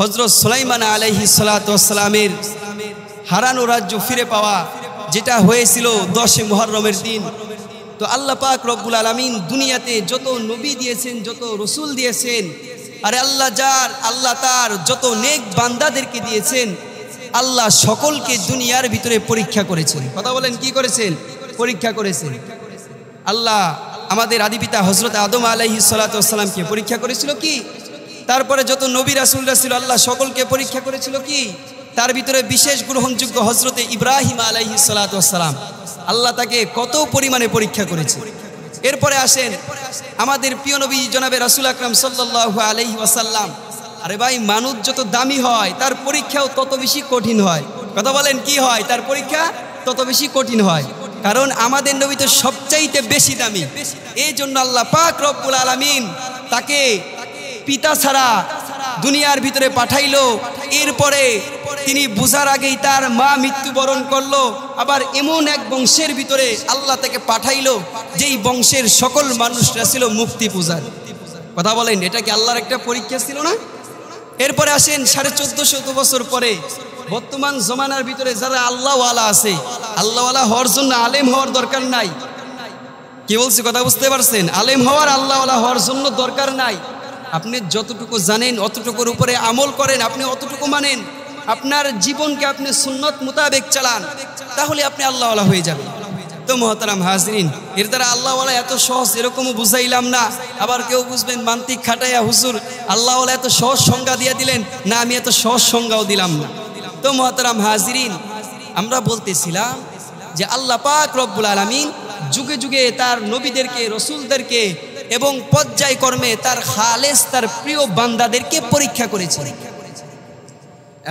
হযরত সুলাইমান আলাইহিস সালাতু ওয়াস সালামের হারানো রাজ্য ফিরে পাওয়া, যেটা হয়েছিল 10 মুহররমের দিন। তো আল্লাহ পাক রব্বুল আলামিন দুনিয়াতে যত নবী দিয়েছেন, যত রসুল দিয়েছেন, আর আল্লাহ তার যত নেক বান্দাদেরকে দিয়েছেন, আল্লাহ সকলকে দুনিয়ার ভিতরে পরীক্ষা করেছেন। কথা বলেন, কি করেছেন? পরীক্ষা করেছেন। আল্লাহ আমাদের আদিপিতা হযরত আদম আলাইহিস সালাতু ওয়াস সালামকে পরীক্ষা করেছিল কি? তারপরে যত নবী রাসূলরা ছিল, আল্লাহ সকলকে পরীক্ষা করেছিল কি? তার ভিতরে বিশেষ গ্রহণযোগ্য হযরতে ইব্রাহিম আলাইহিস সালাতু ওয়াস সালাম, আল্লাহ তাকে কত পরিমাণে পরীক্ষা করেছে। এরপরে আসেন আমাদের প্রিয় নবী জনাবে রাসূল আকরাম সাল্লাল্লাহু আলাইহি ওয়াসাল্লাম। আরে ভাই, মানুষ যত দামি হয় তার পরীক্ষাও তত বেশি কঠিন হয়। কথা বলেন, কি হয়? তার পরীক্ষা তত বেশি কঠিন হয়, কারণ আমাদের নবী তো সবচাইতে বেশি দামি। এই জন্য আল্লাহ পাক রব্বুল আলামিন তাকে পিতা ছাড়া দুনিয়ার ভিতরে পাঠাইলো। এরপরে তিনি বুঝার আগেই তার মা মৃত্যুবরণ করলো। আবার এমন এক বংশের ভিতরে আল্লাহ তাকে পাঠাইলো যেই বংশের সকল মানুষরা ছিল মুক্তি পূজার। কথা বলেন, এটা কি আল্লাহর একটা পরীক্ষা ছিল না? এরপরে আসেন 1450 বছর পরে বর্তমান জমানার ভিতরে যারা আল্লাহওয়ালা আছে, আল্লাহওয়ালা হওয়ার জন্য আলেম হওয়ার দরকার নাই। কি বলছি, কথা বুঝতে পারছেন? আলেম হওয়ার, আল্লাহওয়ালা হওয়ার জন্য দরকার নাই। আপনি যতটুকু জানেন অতটুকুর উপরে আমল করেন, আপনি অতটুকু মানেন, আপনার জীবনকে আপনি সুন্নত মোতাবেক চালান, তাহলে আপনি আল্লাহওয়ালা হয়ে যাবেন। তো মুহতারাম হাজরিন, এর দ্বারা আল্লাহওয়ালা এত সহজ এরকমও বুঝাইলাম না। আবার কেউ বুঝবেন মান্তিক খাটাইয়া, হুজুর আল্লাহওয়ালা এত সহজ সংজ্ঞা দিয়ে দিলেন না, আমি এত সহজ সংজ্ঞাও দিলাম না। তো মুহতারাম হাজরিন, আমরা বলতেছিলাম যে আল্লাহ পাক রব্বুল আলামিন যুগে যুগে তার নবীদেরকে, রসুলদেরকে এবং পর্যায়ক্রমে তার খালেস, তার প্রিয় বান্দাদেরকে পরীক্ষা করেছে।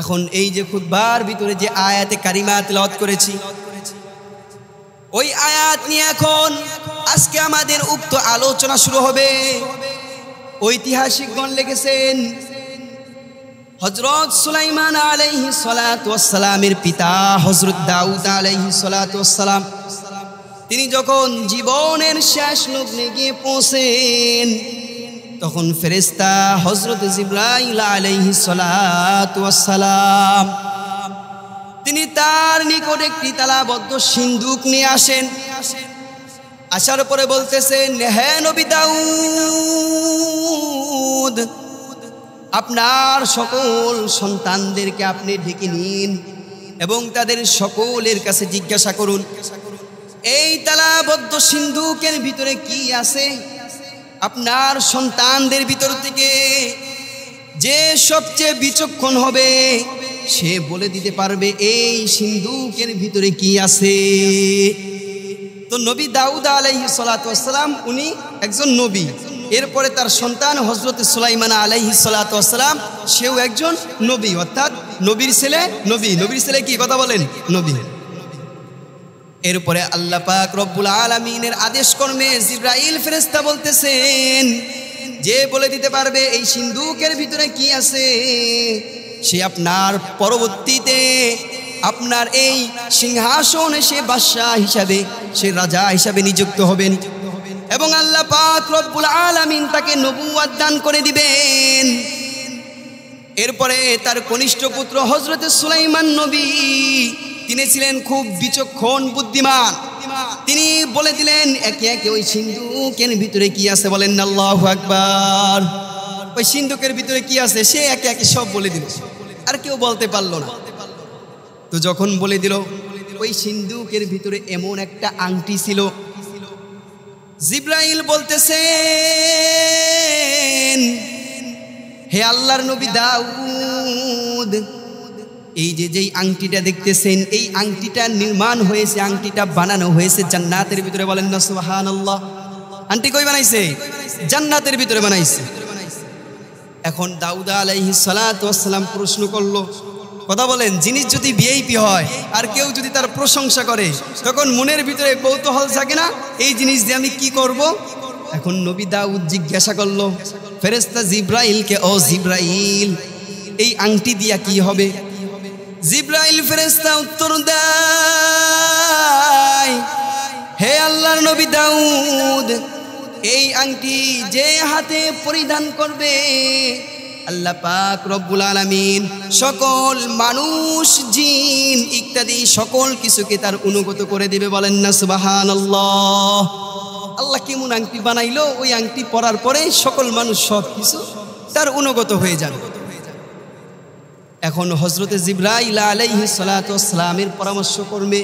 এখন এই যে খুতবার ভিতরে যে আয়াতে কারিমা তেলাওয়াত করেছি, ওই আয়াত নিয়ে এখন আজকে আমাদের উক্ত আলোচনা শুরু হবে। ঐতিহাসিকগণ লিখেছেন হযরত সুলাইমান আলাইহিস সালাতু ওয়াস সালামের পিতা হযরত দাউদ আলাইহিস সালাতু ওয়াস সালাম, তিনি যখন জীবনের শেষ লগ্নে গিয়ে পৌঁছেন, তখন ফেরেশতা হযরত জিবরাইল আলাইহিস সালাতু ওয়াস সালাম তিনি তার নিকট একটি তালাবদ্ধ সিন্দুক নিয়ে আসেন। আসার পরে বলতেছেন, হে নবী দাউদ, আপনার সকল সন্তানদেরকে আপনি ডেকে নিন এবং তাদের সকলের কাছে জিজ্ঞাসা করুন, এই তালাবদ্ধ সিন্ধুকের ভিতরে কি আছে। আপনার সন্তানদের ভিতর থেকে যে সবচেয়ে বিচক্ষণ হবে সে বলে দিতে পারবে এই সিন্ধুকের ভিতরে কি আছে। তো নবী দাউদ আলাইহিস সালাতু ওয়াস সালাম উনি একজন নবী। এরপরে তার সন্তান হযরত সুলাইমান আলাইহিস সালাতু ওয়াস সালাম, সেও একজন নবী, অর্থাৎ নবীর ছেলে। নবীর ছেলে কি? কথা বলেন, নবী। এরপরে আল্লাহ পাক রব্বুল আলামিনের আদেশ কর্মে জিবরাইল ফেরেশতা বলতেছেন, যে বলে দিতে পারবে এই সিন্ধুকের ভিতরে কি আছে, সে আপনার পরবর্তীতে আপনার এই সিংহাসনে সে বাদশা হিসাবে, সে রাজা হিসাবে নিযুক্ত হবেন এবং আল্লাহ পাক রব্বুল আলামিন তাকে নবুয়ত দান করে দিবেন। এরপরে তার কনিষ্ঠ পুত্র হযরত সুলাইমান নবী, তিনি ছিলেন খুব বিচক্ষণ, বুদ্ধিমান। তিনি বলে দিলেন একে একে ওই সিন্ধুকের ভিতরে কি আছে। বলেন আল্লাহু আকবার। ওই সিন্ধুকের ভিতরে কি আছে সে একে একে সব বলে দিল, আর কেউ বলতে পারলো না। তো যখন বলে দিল, ওই সিন্ধুকের ভিতরে এমন একটা আংটি ছিল। জিবরাইল বলতেছেন, হে আল্লাহর নবী দাউদ, এই যেই আংটিটা দেখতেছেন, এই আংটিটা নির্মাণ হয়েছে, আংটিটা বানানো হয়েছে জান্নাতের ভিতরে। বলেন না সুবহানাল্লাহ। আংটি কই বানাইছে? জান্নাতের ভিতরে বানাইছে। এখন দাউদ আলাইহিস সালাতু ওয়াস সালাম প্রশ্ন করলো, কথা বলেন, জিনিস যদি ভিআইপি হয় আর কেউ যদি তার প্রশংসা করে, তখন মনের ভিতরে কৌতূহল জাগে না, এই জিনিস দিয়ে আমি কি করব। এখন নবী দাউদ জিজ্ঞাসা করলো ফেরেশতা জিবরাইলকে, ও জিবরাইল, এই আংটি দিয়া কি হবে? জিবরাইল ফেরেশতা উত্তর দেয়, হে আল্লাহর নবী দাউদ, এই আংটি যে হাতে পরিধান করবে আল্লাহ পাক রব্বুল আলামিন সকল মানুষ জিন ইত্যাদি সকল কিছুকে তার অনুগত করে দিবে। বলেন না সুবহানাল্লাহ। আল্লাহ কেমন আংটি বানাইলো, ওই আংটি পরার পরে সকল মানুষ সব কিছু তার অনুগত হয়ে যাবে। এখন হযরতে জিবরাইল আলাইহিস সালাতু ওয়াস সালামের পরামর্শ ক্রমে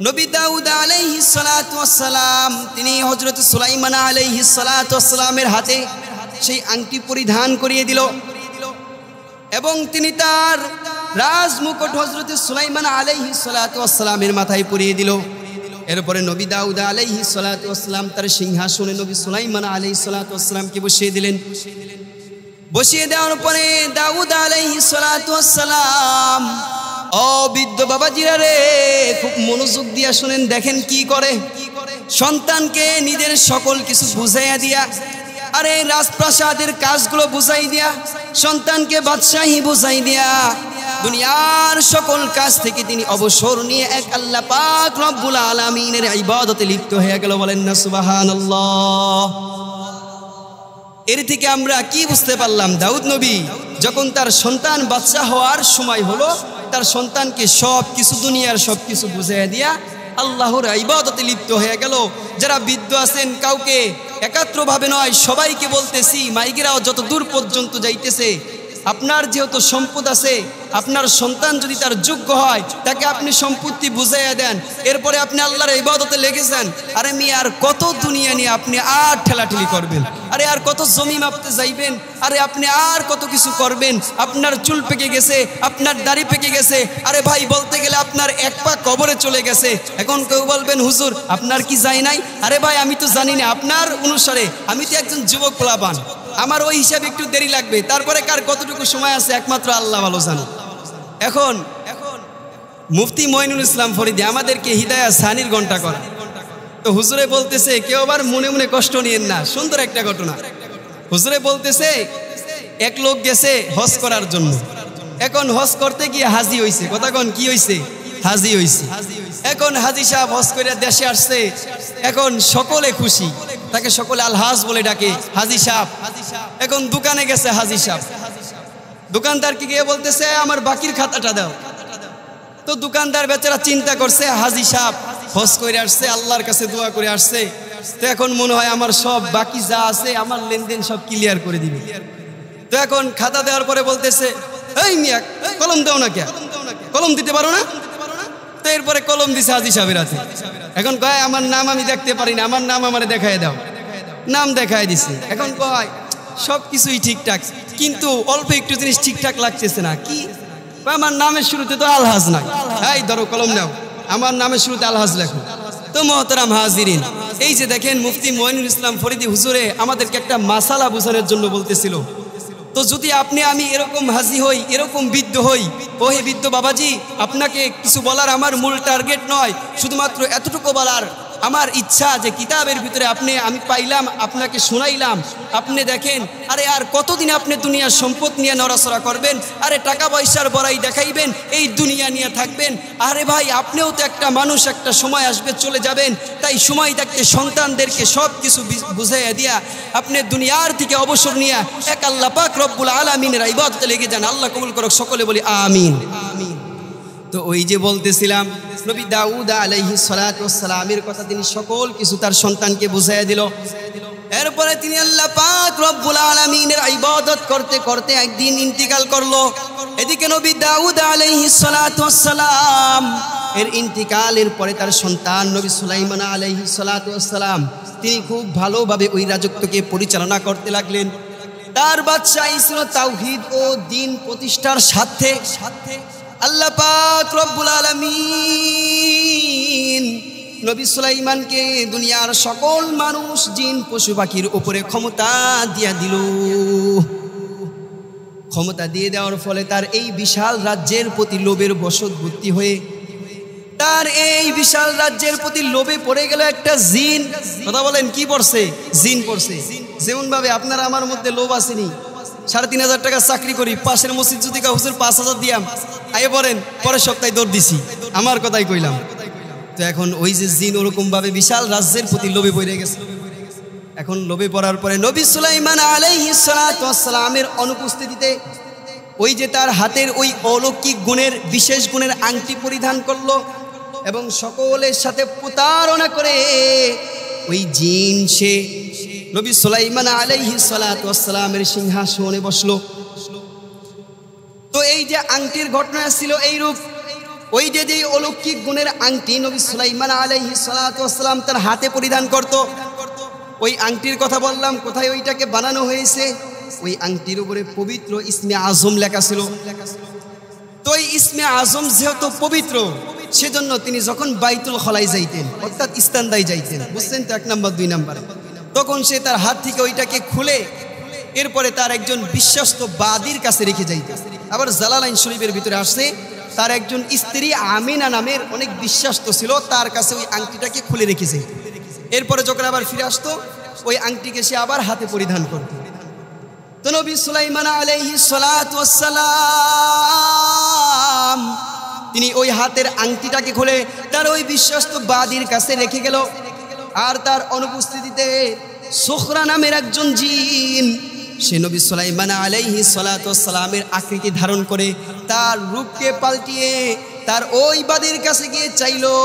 নবী দাউদ আলাইহিস সালাতু ওয়াস সালাম তিনি হযরত সুলাইমান আলাইহিস সালাতু ওয়াস সালামের হাতে সেই আংটি পরিধান করিয়ে দিল এবং তিনি তার রাজমুকুট হযরত সুলাইমান আলাইহিস সালাতু ওয়াস সালামের মাথায় পরিয়ে দিল। এরপরে নবী দাউদ আলাইহিস সালাতু ওয়াস সালাম তার সিংহাসনে নবী সুলাইমান আলাইহিস সালাতু ওয়াস সালামকে বসিয়ে দিলেন। বসিয়ে দেওয়ার পরে দাউদ আলাইহিস সালাতু ওয়াস সালাম, ও বৃদ্ধ বাবাজিরা রে, খুব মনোযোগ দিয়া শুনেন, দেখেন কি করে। সন্তানকে নিজের সকল কিছু বুঝাইয়া দিয়া, আরে রাজপ্রাসাদের কাজগুলো বুঝাই দিয়া, সন্তানকে বাদশাহী বুঝাই দিয়া, দুনিয়ার সকল কাজ থেকে তিনি অবসর নিয়ে এক আল্লাহ পাক রব্বুল আলামিনের ইবাদতে লিপ্ত হয়ে গেল। বলেন না সুবহানাল্লাহ। এর থেকে আমরা কি বুঝতে পারলাম? দাউদ নবী যখন তার সন্তান বাদশা হওয়ার সময় হলো, তার সন্তানকে সব কিছু দুনিয়ার সব কিছু বুঝাইয়া দিয়া আল্লাহর ইবাদতে লিপ্ত হয়ে গেল। যারা বৃদ্ধ আছেন কাউকে একাত্রভাবে নয়, সবাইকে বলতেছি, মাইকেরাও যত দূর পর্যন্ত যাইতেছে, আপনার যেহেতু সম্পদ আছে, আপনার সন্তান যদি তার যোগ্য হয় তাকে আপনি সম্পত্তি বুঝাইয়া দেন, এরপরে আপনি আল্লাহর ইবাদতে লেগেছেন। আরে মেয়ে, আর কত দুনিয়া নিয়ে আপনি আর ঠেলাঠেলি করবেন? আরে আর কত জমি মাপতে যাইবেন? আরে আপনি আর কত কিছু করবেন? আপনার চুল পেকে গেছে, আপনার দাড়ি পেকে গেছে, আরে ভাই বলতে গেলে আপনার এক পা কবরে চলে গেছে। এখন কেউ বলবেন, হুজুর আপনার কি যায় নাই? আরে ভাই আমি তো জানি না, আপনার অনুসারে আমি তো একজন যুবক পোলাপান, আমার ওই হিসাবে একটু দেরি লাগবে, তারপরে কার কতটুকু সময় আছে একমাত্র আল্লাহ ভালো জানে। এখন মুফতি মঈনুল ইসলাম ফরিদী আমাদেরকে হিদায়াত সানির ঘন্টা করা, তো হুজুরে বলতেছে, কেউ আবার মনে মনে কষ্ট নিয়েন না, সুন্দর একটা ঘটনা। হুজুরে বলতেছে, এক লোক গেছে হজ করার জন্য, এখন হজ করতে গিয়ে হাজি হইছে। কথা কোন কি হইছে? হাজি হইছে। এখন হাজি সাহেব হজ করে দেশে আসছে, এখন সকলে খুশি, তাকে সকলে আলহাজ বলে ডাকে, হাজি সাহেব। এখন দোকানে গেছে হাজি সাহেব, দোকানদারকে গিয়ে বলতেছে, আমার বাকির খাতাটা দাও। তো দোকানদার বেচারা চিন্তা করছে, হাজি সাহেব হজ করে আসছে, আল্লাহর কাছে দোয়া করে আসছে, তো এখন মনে হয় আমার সব বাকি যা আছে আমার লেনদেন সব ক্লিয়ার করে দিবে। তো এখন খাতা দেওয়ার পরে বলতেছে, এই মিয়া কলম দাও না, কে কলম দিতে পারো না? তো এরপরে কলম দিছে হাজি সাহেবের হাতে। এখন কয়, আমার নাম আমি দেখতে পারি না, আমার নাম আমারে দেখায় দাও। নাম দেখায় দিছে। এখন কয়, সব কিছুই ঠিকঠাক, কিন্তু অল্প একটু জিনিস ঠিকঠাক লাগতেছে না। কি? আমার নামের শুরুতে তো আলহাজ নাই। এই ধরো কলম নাও, আমার নামের শুরুতে আলহাজ লেখো। তো মোহতারাম হাজিরিন, এই যে দেখেন মুফতি মঈনুল ইসলাম ফরিদী হুজুরে আমাদেরকে একটা মাসালা বোঝানোর জন্য বলতেছিল। তো যদি আপনি আমি এরকম হাজি হই, এরকম বৃদ্ধ হই, ওহে বৃদ্ধ বাবাজি, আপনাকে কিছু বলার আমার মূল টার্গেট নয়, শুধুমাত্র এতটুকু বলার আমার ইচ্ছা যে কিতাবের ভিতরে আমি পাইলাম, আপনাকে শোনাইলাম। আপনি দেখেন, আরে আর কতদিন আপনি দুনিয়ার সম্পদ নিয়ে নড়াচড়া করবেন? আরে টাকা পয়সার বড়াই দেখাইবেন, এই দুনিয়া নিয়ে থাকবেন? আরে ভাই, আপনিও তো একটা মানুষ, একটা সময় আসবে, চলে যাবেন। তাই সময় থাকতে সন্তানদেরকে সব কিছু বুঝাইয়া দিয়া আপনি দুনিয়ার থেকে অবসর নিয়ে এক আল্লাহ পাক রব্বুল আলামিনের ইবাদতে লেগে যান। আল্লাহ কবুল করুক, সকলে বলি আমিন। তো ওই যে বলতেছিলাম, নবী দাউদ আলাইহিস সালাতু ওয়াস সালামের কথা, তিনি সকল কিছু তার সন্তানকে বুঝাইয়া দিল। এরপরে তিনি আল্লাহ পাক রব্বুল আলামিনের ইবাদত করতে করতে একদিন ইন্তিকাল করলো। এদিকে নবী দাউদ আলাইহিস সালাতু ওয়াস সালাম এর ইন্তিকালের পরে তার সন্তান নবী সুলাইমান আলাইহিস সালাতু ওয়াস সালাম তিনি খুব ভালোভাবে ওই রাজত্বকে পরিচালনা করতে লাগলেন। তার বাদশাহী ছিল তাওহীদ ও দ্বীন প্রতিষ্ঠার সাথে। আল্লাহ পাক রব্বুল আলামিন নবী সুলাইমানকে দুনিয়ার সকল মানুষ, জিন, পশু পাখির উপরে ক্ষমতা দিয়া দিল। ক্ষমতা দিয়ে দেওয়ার ফলে তার এই বিশাল রাজ্যের প্রতি লোভের বশবর্তী হয়ে তার এই বিশাল রাজ্যের প্রতি লোভে পড়ে গেল একটা জিন। কথা বলেন, কি পড়ছে? জিন পড়ছে। যেমন ভাবে আপনার আমার মধ্যে লোভ আসেনি, ৩,৫০০ টাকা চাকরি করি, পাশের মসজিদ যদি হুজুর ৫,০০০ দিয়াম, আইয়ে পড়েন, পরের সপ্তাহে দৌড় দিছি, আমার কথাই কইলাম। তো এখন ওই যে জিন ওরকম ভাবে বিশাল রাজ্যের প্রতি লোভে পড়ে গেছে। এখন লোভে পড়ার পরে নবী সুলাইমান আলাইহিস সালাতু ওয়াস সালামের অনুপস্থিতিতে ওই যে তার হাতের ওই অলৌকিক গুণের বিশেষ গুণের আংটি পরিধান করলো এবং সকলের সাথে প্রতারণা করে ওই জিন সে নবী সুলাইমান আলাইহিস সালাতু ওয়াস সালামের সিংহাসনে বসলো। তো এই যে আংটির ঘটনা ছিল এইরূপ, ওই যে অলৌকিক গুণের আংটি নবী সুলাইমান আলাইহিস সালাতু ওয়াস সালাম তার হাতে পরিধান করত, ওই আংটির কথা বললাম কোথায় ওইটাকে বানানো হয়েছে, ওই আংটির উপরে পবিত্র ইসমে আজম লেখা ছিল। তো এই ইসমে আজম যেহেতু পবিত্র, সেজন্য তিনি যখন বাইতুল খলাই যাইতেন অর্থাৎ ইস্তানদায় যাইতেন, বুঝছেন তো 1 নম্বর 2 নম্বরে, তখন সে তার হাত থেকে ওইটাকে খুলে এরপরে তার একজন বিশ্বস্ত বাদীর কাছে রেখে যাইতেন। আবার জালালাইন শরীফের ভিতরে আসছে তার একজন স্ত্রী আমিনা নামের অনেক বিশ্বস্ত ছিল, তার কাছে ওই আংটিটাকে খুলে রেখে যাইত। এরপরে যখন আবার ফিরে আসতো ওই আংটিকে সে আবার হাতে পরিধান করত। তো নবী সুলাইমান আলাইহিস সালাতু ওয়াস সালাম তিনি ওই হাতের আংটিটাকে খুলে তার ওই বিশ্বস্ত বাদীর কাছে রেখে গেল। আর তার অনুপস্থিতিতে সুখরা নামের একজন জিন সে নবী সুলাইমান আলাইহিস সালাতু ওয়াস সালামের আকৃতি ধারণ করে তার রূপকে পাল্টিয়ে তার ওই বাদীর কাছে গিয়ে চাইলো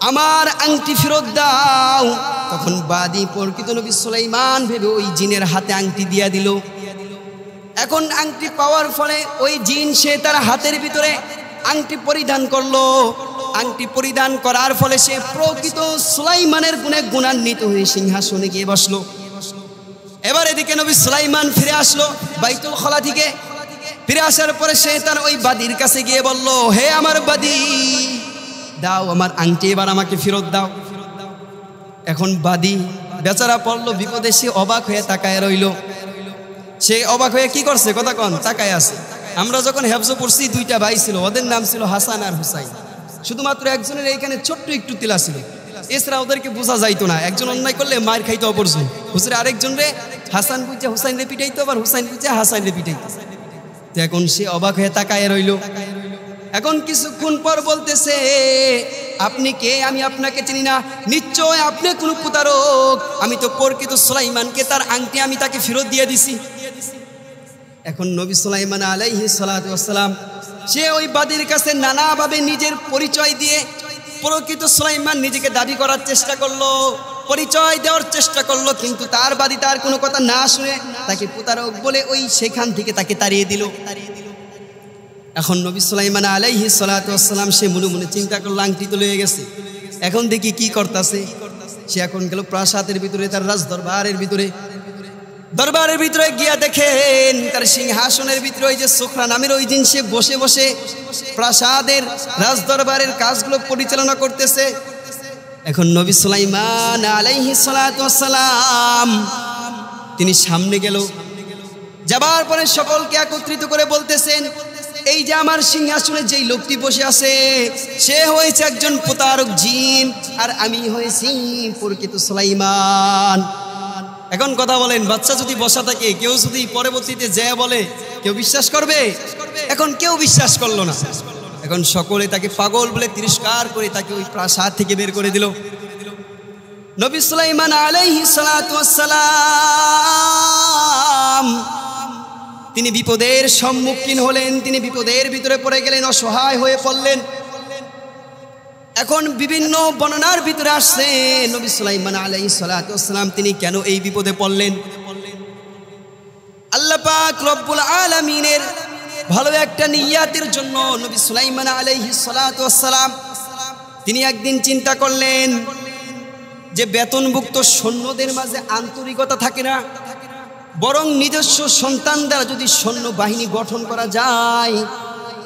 আমার আংটি ফেরত দাও। তখন বাদী প্রকৃত নবী সুলাইমান ভেবে ওই জিনের হাতে আংটি দিয়া দিল। এখন আংটি পাওয়ার ফলে ওই জিন সে তার হাতের ভিতরে আংটি পরিধান করলো। আংটি পরিধান করার ফলে সে প্রকৃত সুলাইমানের গুণে গুণান্বিত হয়ে সিংহাসনে গিয়ে বসলো। এবার এদিকে নবী সুলাইমান ফিরে আসলো বাইতুল খলা থেকে। ফিরে আসার পরে সে তার ওই বাদীর কাছে গিয়ে বলল, হে আমার বাদী, দাও আমার আংটি, এবার আমাকে ফেরত দাও। এখন বাদী বেচারা পড়লো বিপদে, সে অবাক হয়ে তাকায় রইল। সে অবাক হয়ে কি করছে কথা কন, তাকায় আছে। আমরা যখন হেফজ পড়ছি 2টা ভাই ছিল, ওদের নাম ছিল হাসান আর হুসাইন। শুধুমাত্র একজনের এইখানে ছোট্ট একটু তিলা ছিল, এছাড়া ওদেরকে বোঝা যাইতো না। একজন অন্যায় করলে মার খাইতো অপরজন, হুজুরে আরেকজন রে হাসান বুঝে হুসাইন রে পিটাইতো, আবার হুসাইন বুঝে হাসান রে পিটাইতো। তো এখন সে অবাক হয়ে তাকায় রইল। এখন কিছুক্ষণ পর বলতেছে, আপনি কে? আমি আপনাকে চিনি না, নিশ্চয় আপনি কোন প্রতারক। আমি তো প্রকৃত সুলাইমানকে তার আংটি আমি তাকে ফেরত দিয়ে দিছি। এখন নবী সুলাইমান আলাইহিস সালাতু ওয়াস সালাম সে ওই বাদীর কাছে নানাভাবে নিজের পরিচয় দিয়ে প্রকৃত সুলাইমান নিজেকে দাবি করার চেষ্টা করলো, পরিচয় দেওয়ার চেষ্টা করলো, কিন্তু তার বাদী তার কোনো কথা না শুনে তাকে প্রতারক বলে ওই সেখান থেকে তাকে তাড়িয়ে দিল। এখন নবী সুলাইমান আলাইহিস সালাতু ওয়াস সালাম সে মনে মনে চিন্তা করলো আংটি তো লয়ে গেছে, এখন দেখি কি করতেছে। সে এখন গেল প্রাসাদের ভিতরে, তার রাজ দরবারের ভিতরে। দরবারের ভিতরে গিয়া দেখেন তার সিংহাসনের ভিতরে ওই যে সুখরা নামের ওই দিন সে বসে বসে প্রাসাদের রাজ দরবারের কাজগুলো পরিচালনা করতেছে। এখন নবী সুলাইমান আলাইহিস সালাতু ওয়াস সালাম তিনি সামনে গেল, যাবার পরে সকলকে একত্রিত করে বলতেছেন, এই যে আমার সিংহাসনে যেই লোকটি বসে আছে সে হয়েছে একজন প্রতারক জিন, আর আমি হয়েছি প্রকৃত সুলাইমান। এখন কথা বলেন, বাচ্চা যদি বসা থাকে, কেউ যদি পরবর্তীতে যে বলে, কেউ বিশ্বাস করবে? এখন কেউ বিশ্বাস করলো না। এখন সকলে তাকে পাগল বলে তিরস্কার করে তাকে ওই প্রাসাদ থেকে বের করে দিল। নবী সুলাইমান আলাইহিস সালাতু ওয়াস সালাম তিনি বিপদের সম্মুখীন হলেন, তিনি বিপদের ভিতরে পড়ে গেলেন, অসহায় হয়ে পড়লেন। এখন বিভিন্ন বর্ণনার ভিতরে আসছে নবী সুলাইমান আলাইহিস সালাতু ওয়াস সালাম তিনি কেন এই বিপদে পড়লেন। আল্লাহ পাক রব্বুল আলামিনের ভালো একটা নিয়াতের জন্য নবী সুলাইমান আলাইহিস সালাতু ওয়াস সালাম তিনি একদিন চিন্তা করলেন যে বেতনভুক্ত সৈন্যদের মাঝে আন্তরিকতা থাকে না, বরং নিজস্ব সন্তান দ্বারা যদি সৈন্য বাহিনী গঠন করা যায়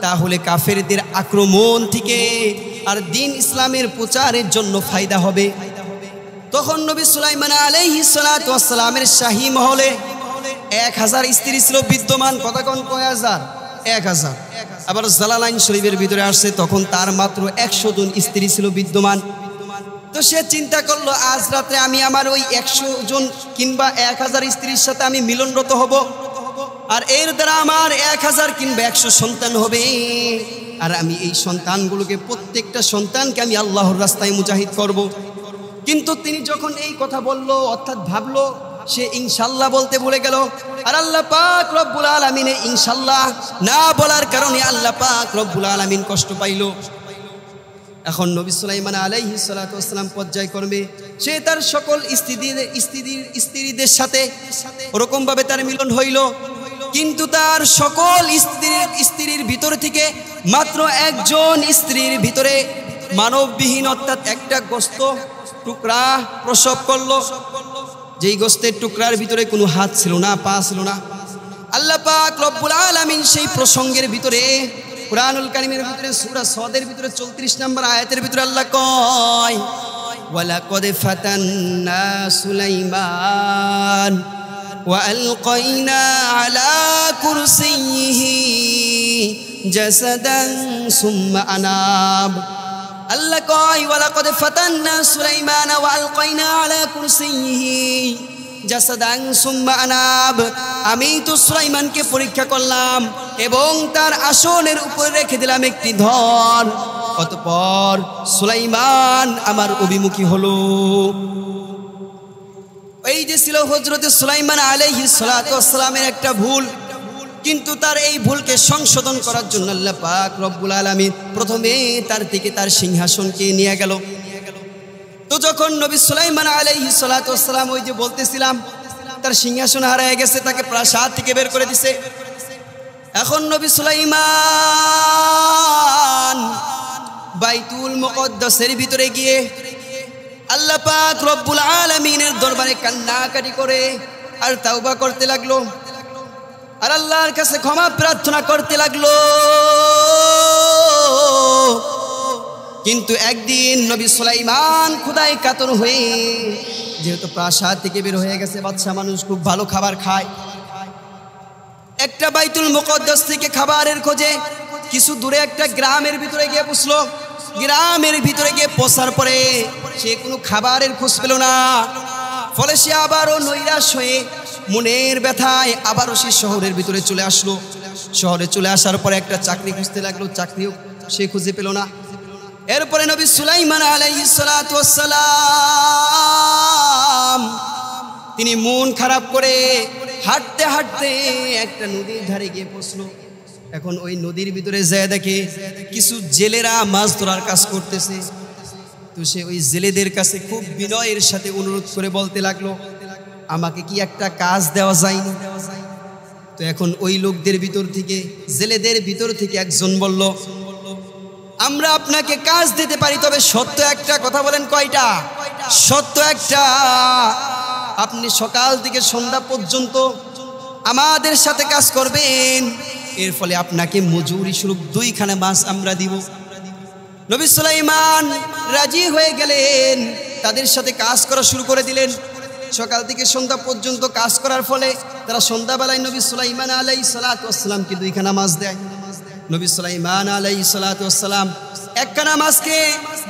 তাহলে কাফেরদের আক্রমণ থেকে আর দিন ইসলামের প্রচারের জন্য ফায়দা হবে। তখন নবী সুলাইমান আলাইহিস সালাতু ওয়াস সালামের শাহী মহলে 1000 স্ত্রী ছিল বিদ্যমান। কথা কোন কয় হাজার? 1000। আবার জালালাইন শরীফের ভিতরে আসছে তখন তার মাত্র 100 জন স্ত্রী ছিল বিদ্যমান। তো সে চিন্তা করলো, আজ রাতে আমি আমার ওই 100 জন কিংবা 1000 স্ত্রীর সাথে আমি মিলনরত হব, আর এর দ্বারা আমার 1000 কিংবা 100 সন্তান হবে, আর আমি এই সন্তানগুলোকে প্রত্যেকটা সন্তানকে আমি আল্লাহর রাস্তায় মুজাহিদ করব। কিন্তু তিনি যখন এই কথা বলল অর্থাৎ ভাবলো, সে ইনশাল্লাহ বলতে ভুলে গেল। আর আল্লাহ পাক রব্বুল আলামিন ইনশাল্লাহ না বলার কারণে আল্লাহ পাক রব্বুল আলামিন কষ্ট পাইল। এখন নবী সুলাইমান আলাইহিস সালাতু ওয়াস সালাম পর্যায়ক্রমে সে তার সকল স্ত্রীদের সাথে ওরকম ভাবে তার মিলন হইল, কিন্তু তার সকল স্ত্রীর ভিতর থেকে মাত্র একজন স্ত্রীর ভিতরে মানববিহীন অর্থাৎ একটা গোস্ত টুকরা প্রসব করলো, যেই গোস্তের টুকরার ভিতরে কোনো হাত ছিল না, পা ছিল না। আল্লাহ পাক রব্বুল আলামিন সেই প্রসঙ্গের ভিতরে কুরআনুল কারীমের ভিতরে সূরা সদের ভিতরে 34 নম্বর আয়াতের ভিতরে আল্লাহ কয়, ওয়ালাকাদ ফাতান্না সুলাইমান ওয়া আলকাইনা আলা কুরসিয়িহি জাসাদান সুম্মা আনাব। আল্লাহ কয়, ওয়ালাকাদ ফাতান্না সুলাইমান ওয়া আলকাইনা আলা কুরসিয়িহি জাসাদান সুম্মা আনাব। আমি তো সুলাইমানকে পরীক্ষা করলাম এবং তার আসনের উপরে রেখে দিলাম একটি ধন, অতঃপর সুলাইমান আমার অভিমুখী হলো। এই যে ছিল হযরত সুলাইমান আলাইহিস সালাতু ওয়াস সালামের একটা ভুল, কিন্তু তার এই ভুলকে সংশোধন করার জন্য আল্লাহ পাক রব্বুল আলামিন প্রথমে তার থেকে তার সিংহাসনকে নিয়ে গেল। তো যখন নবী সুলাইমান আলাইহিস সালাতু ওয়াস সালাম ওই যে বলতেছিলাম তার সিংহাসন হারিয়ে গেছে, তাকে প্রাসাদ থেকে বের করে দিছে। এখন নবী সুলাইমান বাইতুল মুকদ্দাসের ভিতরে গিয়ে আল্লাহ পাক রব্বুল আলামিনের দরবারে কান্নাকাটি করে আর তাওবা করতে লাগলো, আর আল্লাহর কাছে ক্ষমা প্রার্থনা করতে লাগলো। কিন্তু একদিন নবী সুলাইমান ক্ষুধায় কাতর হয়ে, যেহেতু প্রাসাদ থেকে বের হয়ে গেছে, বাদশা মানুষ খুব ভালো খাবার খায়, একটা বাইতুল মুকদ্দাস থেকে খাবারের খোঁজে কিছু দূরে একটা গ্রামের ভিতরে গিয়ে পৌঁছলো। গ্রামের ভিতরে গিয়ে পৌঁছার পরে সে কোনো খাবারের খোঁজ পেল না, ফলে সে আবারও নৈরাশ হয়ে মনের ব্যথায় আবারও সে শহরের ভিতরে চলে আসলো। শহরে চলে আসার পরে একটা চাকরি খুঁজতে লাগলো, চাকরিও সে খুঁজে পেল না। এরপরে নবী সুলাইমান আলাইহিস সালাতু ওয়াস সালাম তিনি মন খারাপ করে হাঁটতে হাঁটতে একটা নদীর ধারে গিয়ে পৌঁছলো। এখন ওই নদীর ভিতরে যায় দেখে কিছু জেলেরা মাছ ধরার কাজ করতেছে। তো সে ওই জেলেদের কাছে খুব বিনয়ের সাথে অনুরোধ করে বলতে লাগলো, আমাকে কি একটা কাজ দেওয়া যায়নি? তো এখন ওই লোকদের ভিতর থেকে, জেলেদের ভিতর থেকে একজন বলল, আমরা আপনাকে কাজ দিতে পারি, তবে সত্য একটা কথা বলেন। কয়টা? সত্য একটা। আপনি সকাল থেকে সন্ধ্যা পর্যন্ত আমাদের সাথে কাজ করবেন, এর ফলে আপনাকে মজুরি স্বরূপ 2খানা মাছ আমরা দিব। নবী সুলাইমান রাজি হয়ে গেলেন, তাদের সাথে কাজ করা শুরু করে দিলেন। সকাল থেকে সন্ধ্যা পর্যন্ত কাজ করার ফলে তারা সন্ধ্যাবেলায় নবী সুলাইমান আলাইহিস সালাতু ওয়াস সালামকে 2খানা মাছ দেয়। নবী সুলাইমান আলাইহিস সালাতু ওয়াস সালাম 1খানা মাছকে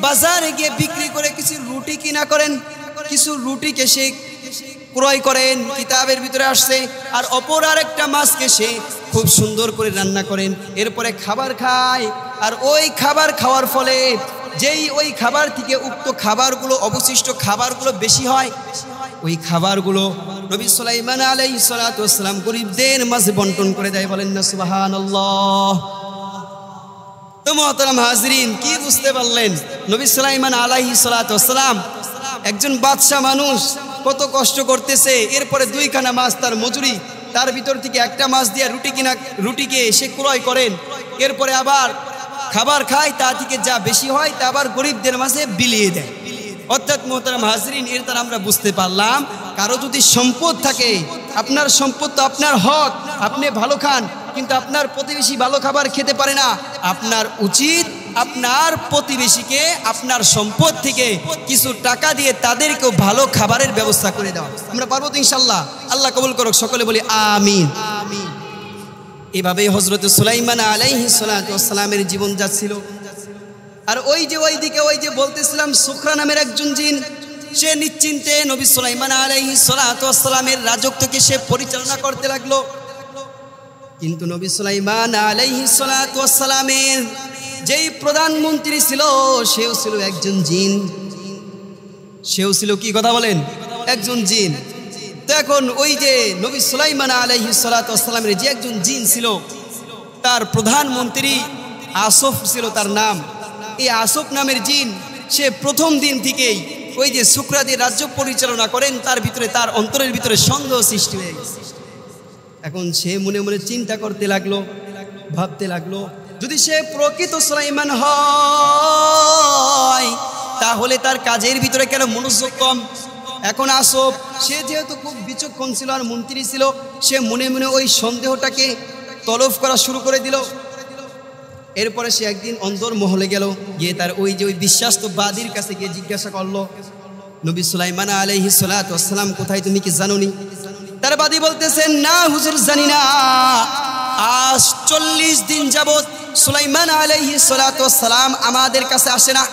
বাজারে গিয়ে বিক্রি করে কিছু রুটি কিনা করেন, কিছু রুটিকে সে ক্রয় করেন, কিতাবের ভিতরে আসছে। আর অপর আরেকটা মাছকে সে খুব সুন্দর করে রান্না করেন, এরপরে খাবার খায়। আর ওই খাবার খাওয়ার ফলে যেই ওই খাবার থেকে উক্ত খাবারগুলো, অবশিষ্ট খাবারগুলো বেশি হয়, ওই খাবারগুলো নবী সুলাইমান আলাইহিস সালাতু ওয়াস সালাম গরিবদের মাঝে বন্টন করে দেয়। বলেন না সুবহানাল্লাহ। তো মুহতারাম হাজরিন, কি বুঝতে পারলেন? নবী সুলাইমান আলাইহিস সালাতু ওয়াস সালাম একজন বাদশা মানুষ, কত কষ্ট করতেছে, এরপরে 2খানা মাছ তার মজুরি, তার ভিতর থেকে একটা মাছ দিয়ে রুটিকে সে ক্রয় করেন, এরপরে আবার খাবার খায়, তা থেকে যা বেশি হয় তা আবার গরিবদের মাঝে বিলিয়ে দেয়। অর্থাৎ মুহতারাম হাজরিন, এর দ্বারা আমরা বুঝতে পারলাম, কারো যদি সম্পদ থাকে, আপনার সম্পদ তো আপনার হক, আপনি ভালো খান, কিন্তু আপনার প্রতিবেশী ভালো খাবার খেতে পারে না। আপনার উচিত আপনার প্রতিবেশীকে আপনার সম্পদ থেকে কিছু টাকা দিয়ে তাদেরকেও ভালো খাবারের ব্যবস্থা করে দেওয়া। আমরা পারবো তো ইনশাল্লাহ? আল্লাহ কবুল করুক, সকলে বলি আমিন। এভাবেই হযরত সুলাইমান আলাইহিস সালাতু ওয়াস সালামের জীবন যাচ্ছিল। আর ওইদিকে বলতেছিলাম, সুখরা নামের একজন জিন, সে নিশ্চিন্তে নবী সুলাইমান আলাইহিস সালাতু ওয়াস সালামের রাজত্বকে সে পরিচালনা করতে লাগলো। কিন্তু নবী সুলাইমান আলাইহিস সালাতু ওয়াস সালামের যেই প্রধানমন্ত্রী ছিল, সেও ছিল একজন জিন। সেও ছিল কি কথা বলেন, একজন জিন। তো এখন ওই যে নবী সুলাইমান আলাইহিস সালাতু ওয়াস সালামের যে একজন জিন ছিল, তার প্রধানমন্ত্রী আসফ ছিল তার নাম। এই আসফ নামের জিন সে প্রথম দিন থেকেই ওই যে শুক্রাদের রাজ্য পরিচালনা করেন, তার ভিতরে তার অন্তরের ভিতরে সন্দেহ সৃষ্টি হয়ে গেছে। এখন সে মনে মনে চিন্তা করতে লাগলো, ভাবতে লাগলো, যদি সে প্রকৃত সুলাইমান হয় তাহলে তার কাজের ভিতরে কেন মনোযোগ কম। এখন আসফ সে যেহেতু খুব বিচক্ষণ ছিল আর মন্ত্রী ছিল, সে মনে মনে ওই সন্দেহটাকে তলব করা শুরু করে দিল। এরপরে সে একদিন অন্দর মহলে গেল, গিয়ে তার ওই যে ওই বিশ্বাস্তবাদীর কাছে গিয়ে জিজ্ঞাসা করলো, নবী সুলাইমান আলাইহিস সালাতু ওয়াস সালাম কোথায়, তুমি কি জানোনি? তার বাদী বলতেছেন, না হুজুর জানি না, আজ 40 দিন যাবত সুলাইমান আলাইহিস সালাতু ওয়াস সালাম আমাদের কাছে আসে না।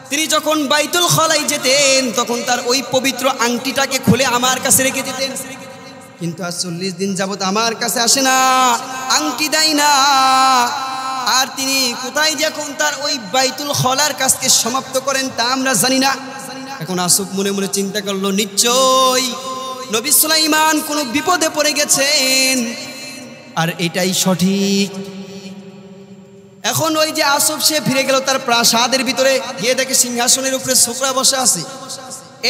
তিনি যখন বাইতুল খলাই যেতেন তখন তার ওই পবিত্র আংটিটাকে খুলে আমার কাছে রেখে দিতেন, কিন্তু আজ 40 দিন যাবত আমার কাছে আসে না, আংটি দেয় না। আর তিনি কোথায় যখন তার ওই বাইতুল খলার কাজকে সমাপ্ত করেন তা আমরা জানি না। এখন আসফ মনে মনে চিন্তা করলো, নিশ্চয়ই নবী সুলাইমান কোনো বিপদে পড়ে গেছেন, আর এটাই সঠিক। এখন ওই যে আসফ সে ফিরে গেল তার প্রাসাদের ভিতরে, গিয়ে দেখে সিংহাসনের উপরে শুকরা বসে আছে।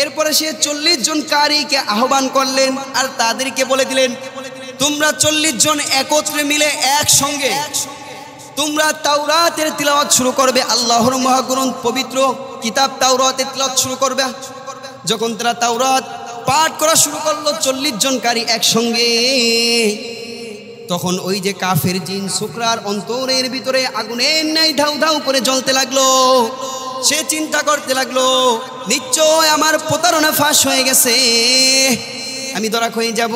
এরপরে সে 40 জন কারীকে আহ্বান করলেন আর তাদেরকে বলে দিলেন, তোমরা 40 জন একত্রে মিলে একসঙ্গে তোমরা তাওরাতের তিলাওয়াত শুরু করবে, আল্লাহর মহাগ্রন্থ পবিত্র কিতাব তাওরাতের তিলাওয়াত শুরু করবে। যখন তারা তাওরাত পাঠ করা শুরু করলো 40 জন কারী একসঙ্গে, তখন ওই যে কাফের জিন শুকরার অন্তরের ভিতরে আগুনের ন্যায় ধাউ ধাউ করে জ্বলতে লাগলো। সে চিন্তা করতে লাগলো, নিশ্চয় আমার প্রতারণা ফাঁস হয়ে গেছে, আমি ধরা খেয়ে যাব।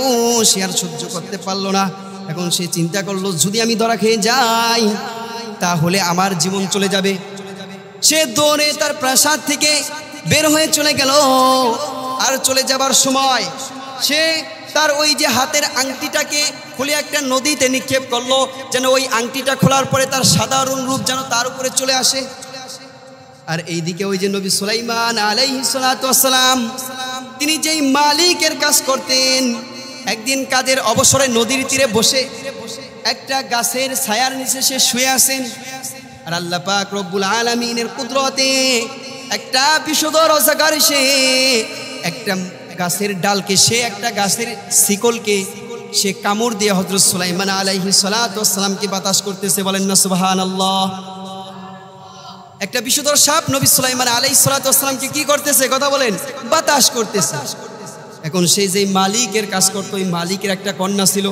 সে আর সহ্য করতে পারলো না। এখন সে চিন্তা করলো, যদি আমি ধরা খেয়ে যাই তাহলে আমার জীবন চলে যাবে। সে দৌড়ে তার প্রাসাদ থেকে বের হয়ে চলে গেল। আর চলে যাবার সময় সে তার ওই যে হাতের আংটিটাকে খুলে একটা নদীতে নিক্ষেপ করলো, যেন ওই আংটিটা খোলার পরে তার সাধারণ রূপ যেন তার উপরে চলে আসে। আর এইদিকে ওই যে নবী সুলাইমান আলাইহিস সালাতু ওয়াস সালাম তিনি যেই মালিকের কাজ করতেন, একদিন কাজের অবসরে নদীর তীরে বসে একটা গাছের ছায়ার নিচে সে শুয়ে আছেন। আর আল্লাহ পাক রব্বুল আলামিনের কুদরতে একটা বিষধর অজগর সে একটা গাছের ডালকে, সে একটা গাছের শিকলকে সে কামড় দিয়ে হযরত সুলাইমান আলাইহিস সালাতু ওয়াস সালামকে বাতাস করতেছে। বলেন না সুবহানাল্লাহ। একটা বিষধর সাপ নবী সুলাইমান আলাইহিস সালাতু ওয়াস সালামকে কি করতেছে, কথা বলেন, বাতাস করতেছে। এখন সেই যে মালিকের কাজ করতো, ওই মালিকের একটা কন্যা ছিল,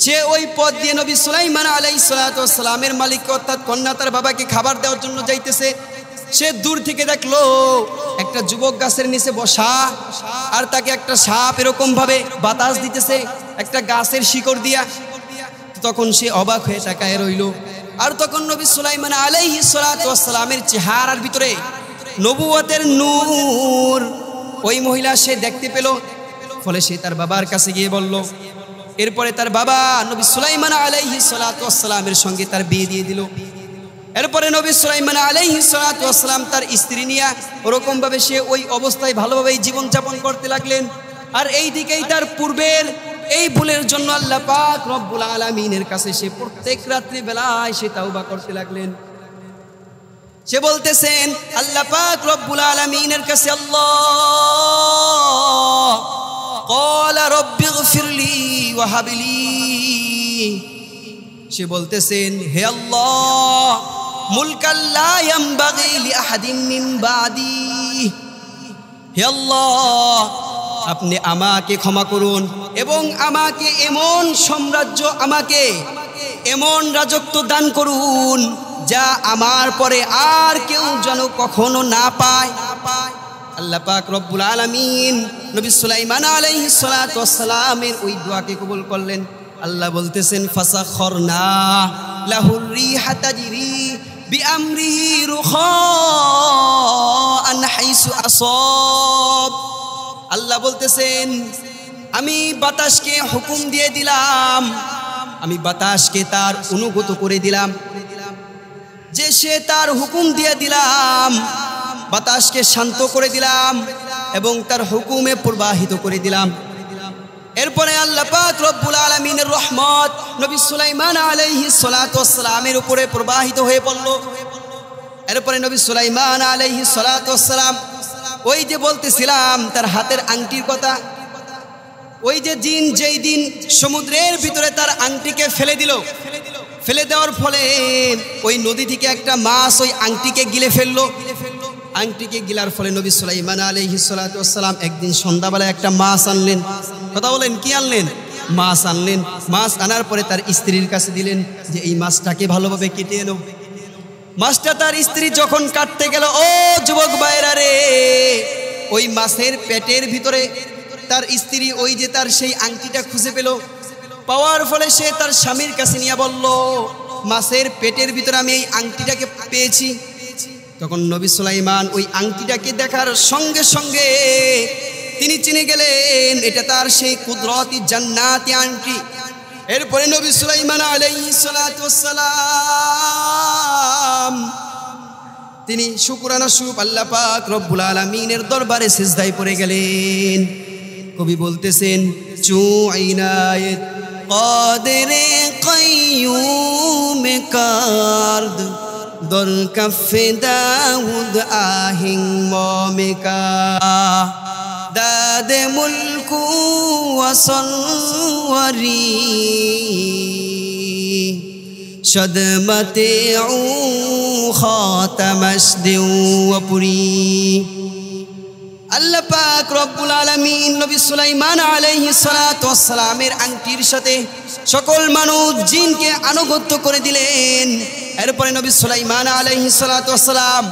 সে ওই পথ দিয়ে নবী সুলাইমান আলাইহিস সালাতু ওয়াস সালামের মালিক অর্থাৎ কন্যা তার বাবাকে খাবার দেওয়ার জন্য যাইতেছে। সে দূর থেকে দেখলো একটা যুবক গাছের নিচে বসা, আর তাকে একটা সাপ এরকম ভাবে বাতাস দিতেছে একটা গাছের শিকড় দিয়া। তখন সে অবাক হয়ে তাকায় রইল। আর তখন নবী সুলাইমান আলাইহিস সালাতু ওয়াস সালামের চেহারার ভিতরে নবুয়তের নূর ওই মহিলা সে দেখতে পেল। ফলে সে তার বাবার কাছে গিয়ে বলল। এরপরে তার বাবা নবী সুলাইমান আলাইহিস সালাতু ওয়াস সালামের সঙ্গে তার বিয়ে দিয়ে দিল। এরপরে নবী সুলাইমান আলাইহিস সালাতু ওয়াস সালাম তার স্ত্রী নিয়ে ওরকম ভাবে সে ওই অবস্থায় ভালোভাবেই জীবনযাপন করতে লাগলেন। আর এই দিকেই তার পূর্বের এই ভুলের জন্য আল্লাহ পাক রব্বুল আলামিনের কাছে সে প্রত্যেক রাত্রি বেলায় সে তাওবা করতে লাগলেন। সে বলতেছেন আল্লাহ পাক রব্বুল আলামিনের কাছে, আল্লাহ ক্বালা রব্বিগফিরলি ওয়া হাবলি। সে বলতেছেন, হে আল্লাহ, মুলকাল লা ইয়ানবাগি লিআহাদিন মিন বাদি। হে আল্লাহ, আপনি আমাকে ক্ষমা করুন এবং আমাকে এমন সাম্রাজ্য, আমাকে এমন রাজত্ব দান করুন যা আমার পরে আর কেউ যেন কখনো না পায়। আল্লাহ পাক রব্বুল আলামিন নবী সুলাইমান আলাইহিস সালাতু ওয়াস সালামের ওই দোয়াকে কবুল করলেন। আল্লাহ বলতেছেন, ফাসাখরনা লাহুর রিহা তাজরি বিআমরিহি রুখাআন হাইসু আসাব। আল্লাহ বলতেছেন, আমি বাতাসকে হুকুম দিয়ে দিলাম, আমি বাতাসকে তার অনুগত করে দিলাম, যে সে তার হুকুম দিয়ে দিলাম বাতাসকে শান্ত করে দিলাম এবং তার হুকুমে প্রবাহিত করে দিলাম। এরপরে আল্লাহ পাক রব্বুল আলামিনের রহমত নবী সুলাইমান আলাইহিস সালাতু ওয়াস সালামের উপরে প্রবাহিত হয়ে পড়ল। এরপরে নবী সুলাইমান আলাইহিস সালাতু ওয়াস সালাম ওই যে বলতেছিলাম তার হাতের আংটির কথা, ওই যে জিন যেই দিন সমুদ্রের ভিতরে তার আংটিকে ফেলে দিল, ফেলে দেওয়ার ফলে ওই নদী থেকে একটা মাছ ওই আংটিকে গিলে ফেললো। আংটিকে গিলার ফলে নবী সুলাইমান আলাইহিস সালাতু ওয়াস সালাম একদিন সন্ধ্যাবেলায় একটা মাছ আনলেন। কথা বলেন, কি আনলেন? মাছ আনলেন। মাছ আনার পরে তার স্ত্রীর কাছে দিলেন যে এই মাছটাকে ভালোভাবে কেটে এনো। মাছটা তার স্ত্রী যখন কাটতে গেল, ও যুবক ভাইরা রে, ওই মাছের পেটের ভিতরে তার স্ত্রী ওই যে তার সেই আংটিটা খুঁজে পেল। পাওয়ার ফলে সে তার স্বামীর কাছে নিয়ে বলল, মাছের পেটের ভিতরে আমি এই আংটিটাকে পেয়েছি। তখন নবী সুলাইমান ওই আংটিটাকে দেখার সঙ্গে সঙ্গে তিনি চিনে গেলেন এটা তার সেই কুদরতি জান্নাতি আংটি। এরপরে নবী সুলাইমান আলাইহিস সালাতু ওয়াস সালাম তিনি শুকরানা স্বরূপ আল্লাহ পাক রব্বুল আলামিনের দরবারে সিজদায় পড়ে গেলেন। কবি বলতেছেন, চুইনায়েত কাদেরে কাইয়ুম কার্দ দর কাফে দাউদ আহিং মমিকা দাদে মুলকু ওয়াসওয়ারি সদমতে উ খাতামাসদি ওয়াপুরি। আল্লাহ পাক রব্বুল আলামিন নবী সুলাইমান আলাইহিস সালাতু ওয়াস সালামের আংটির সাথে সকল মানুষ জিনকে আনুগত্য করে দিলেন। এরপরে নবী সুলাইমান আলাইহিস সালাতু ওয়াস সালাম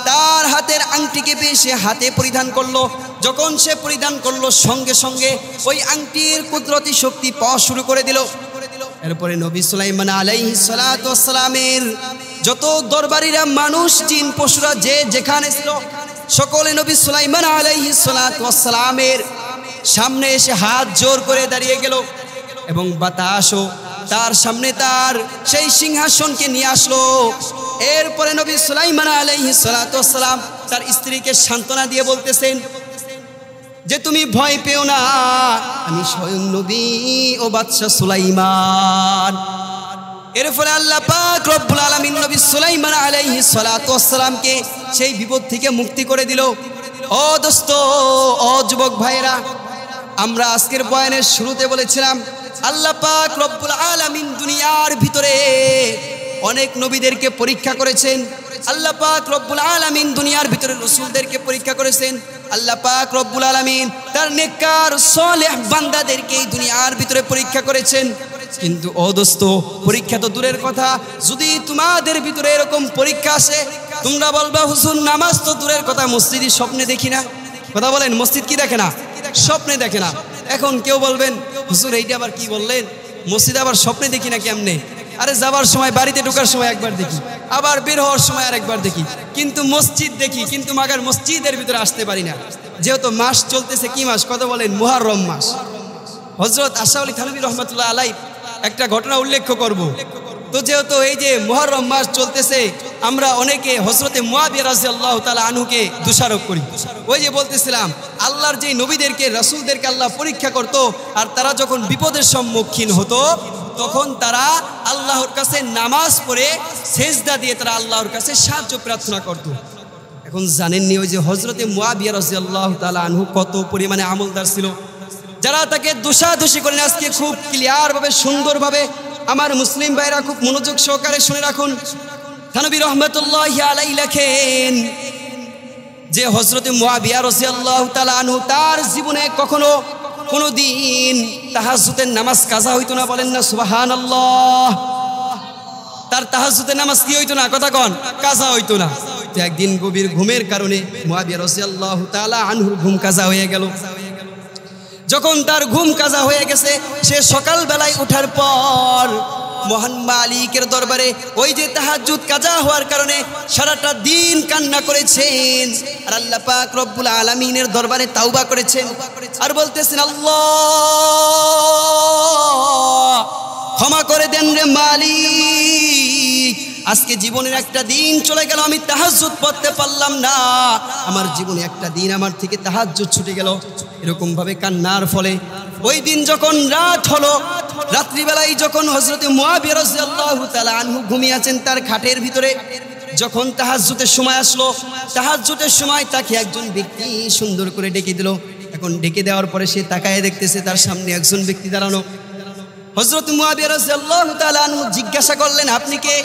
তার হাতের আংটিকে পেয়ে সে হাতে পরিধান করলো। যখন সে পরিধান করলো সঙ্গে সঙ্গে ওই আংটির কুদরতি শক্তি পাওয়া শুরু করে দিল। এরপরে নবী সুলাইমান আলাইহিস সালাতু ওয়াস সালামের যত দরবারিরা মানুষ জিন পশুরা যে যেখানে ছিল সকলে নবী সুলাইমান আলাইহিস সালাতু ওয়াস সালামের সামনে এসে হাত জোর করে দাঁড়িয়ে গেল এবং বাতাসও তার সামনে তার সেই সিংহাসনকে নিয়ে আসলো। এরপরে নবী সুলাইমান আলাইহিস সালাতু ওয়াস সালাম তার স্ত্রীকে সান্ত্বনা দিয়ে বলতেছেন যে তুমি ভয় পেও না, আমি স্বয়ং নবী ও বাদশা সুলাইমান। এর ফলে আল্লাহ পাক রব্বুল আলামিন নবী সুলাইমান আলাইহিস সালাতু ওয়াস সালামকে সেই বিপদ থেকে মুক্তি করে দিল। ও দোস্ত, ও যুবক ভাইরা, আমরা আজকের বয়ানের শুরুতে বলেছিলাম আল্লাহ পাক রব্বুল আলামিন দুনিয়ার ভিতরে অনেক নবীদেরকে পরীক্ষা করেছেন। আল্লাহ পাক রব্বুল আলামিন দুনিয়ার ভিতরে রাসূলদেরকে পরীক্ষা করেছেন। আল্লাহ পাক রব্বুল আলামিন তার নেককার সালেহ বান্দাদেরকে এই দুনিয়ার ভিতরে পরীক্ষা করেছেন। কিন্তু ও দোস্ত, পরীক্ষা তো দূরের কথা, যদি তোমাদের ভিতরে এরকম পরীক্ষা আসে তোমরা বলবা হুজুর নামাজ তো দূরের কথা, মসজিদই স্বপ্নে দেখি না। কথা বলেন, মসজিদ কি দেখে না? স্বপ্নে দেখে না। এখন কেউ বলবেন হুজুর এইটা আবার কি বললেন, মসজিদ আবার স্বপ্নে দেখি না কেমনে? আরে যাবার সময় বাড়িতে ঢোকার সময় একবার দেখি, আবার বের হওয়ার সময় আরেকবার দেখি, কিন্তু মসজিদ দেখি, কিন্তু মাগার মসজিদের ভিতরে আসতে পারি না। যেহেতু মাস চলতেছে, কি মাস? কথা বলেন, মুহররম মাস। হযরত আশরাফ আলী থানভী রহমাতুল্লাহ আলাইহি একটা ঘটনা উল্লেখ করব। তো যেহেতু এই যে মুহররম মাস চলতেছে, আমরা অনেকে হযরতে মুয়াবিয়া রাদিয়াল্লাহু তাআলা আনহুকে দোষারোপ করি। ওই যে বলতেছিলাম আল্লাহর যে নবীদেরকে রাসূলদেরকে আল্লাহ পরীক্ষা করত, আর তারা যখন বিপদের সম্মুখীন হতো তখন তারা আল্লাহর কাছে নামাজ পড়ে সেজদা দিয়ে তারা আল্লাহর কাছে সাহায্য প্রার্থনা করত। এখন জানেননি ওই যে হযরতে মুয়াবিয়া রাদিয়াল্লাহু তাআলা আনহু কত পরিমাণে আমলদার ছিল। যারা তাকে দোষাদোষী করেন আজকে খুব ক্লিয়ারভাবে সুন্দরভাবে আমার মুসলিম ভাইরা খুব মনোযোগ সহকারে শুনে রাখুন। থানভী রহমাতুল্লাহি আলাইহি লেখেন যে হযরতে মুয়াবিয়া রাদিয়াল্লাহু তাআলা আনহু তার জীবনে কখনো কোনোদিন তাহাজ্জুদের নামাজ কাজা হইতো না। বলেন না সুবহানাল্লাহ। তার তাহাজ্জুদের নামাজ কি হইতো না? কথা কন, কাজা হইতো না। তো একদিন গভীর ঘুমের কারণে মুয়াবিয়া রাদিয়াল্লাহু তাআলা আনহুর ঘুম কাজা হয়ে গেল। যখন তার ঘুম কাজা হয়ে গেছে, সে সকালবেলায় ওঠার পর মহান মালিকের দরবারে ওই যে তাহাজ্জুদ কাজা হওয়ার কারণে সারাটা দিন কান্না করেছেন, আর আল্লাহ পাক রব্বুল আলামিনের দরবারে তাওবা করেছেন, আর বলতেছেন আল্লাহ ক্ষমা করে দেন রে মালিক, আজকে জীবনের একটা দিন চলে গেল, আমি তাহাজ্জুদ পড়তে পারলাম না, আমার জীবনে একটা দিন আমার থেকে তাহাজ্জুদ ছুটে গেল। এরকম ভাবে কান্নার ফলে ওই দিন যখন রাত হলো, রাত্রিবেলায় যখন হযরত মুআবিয়া রাদিয়াল্লাহু তাআলা আনহু ঘুমিয়ে আছেন তার খাটের ভিতরে, যখন তাহাজ্জুদের সময় আসলো, তাহাজ্জুদের সময় তাকে একজন ব্যক্তি সুন্দর করে ডেকে দিল। এখন ডেকে দেওয়ার পরে সে তাকায় দেখতেছে তার সামনে একজন ব্যক্তি দাঁড়ানো। হযরত মুআবিয়া রাদিয়াল্লাহু তাআলা আনহু জিজ্ঞাসা করলেন, আপনি কে?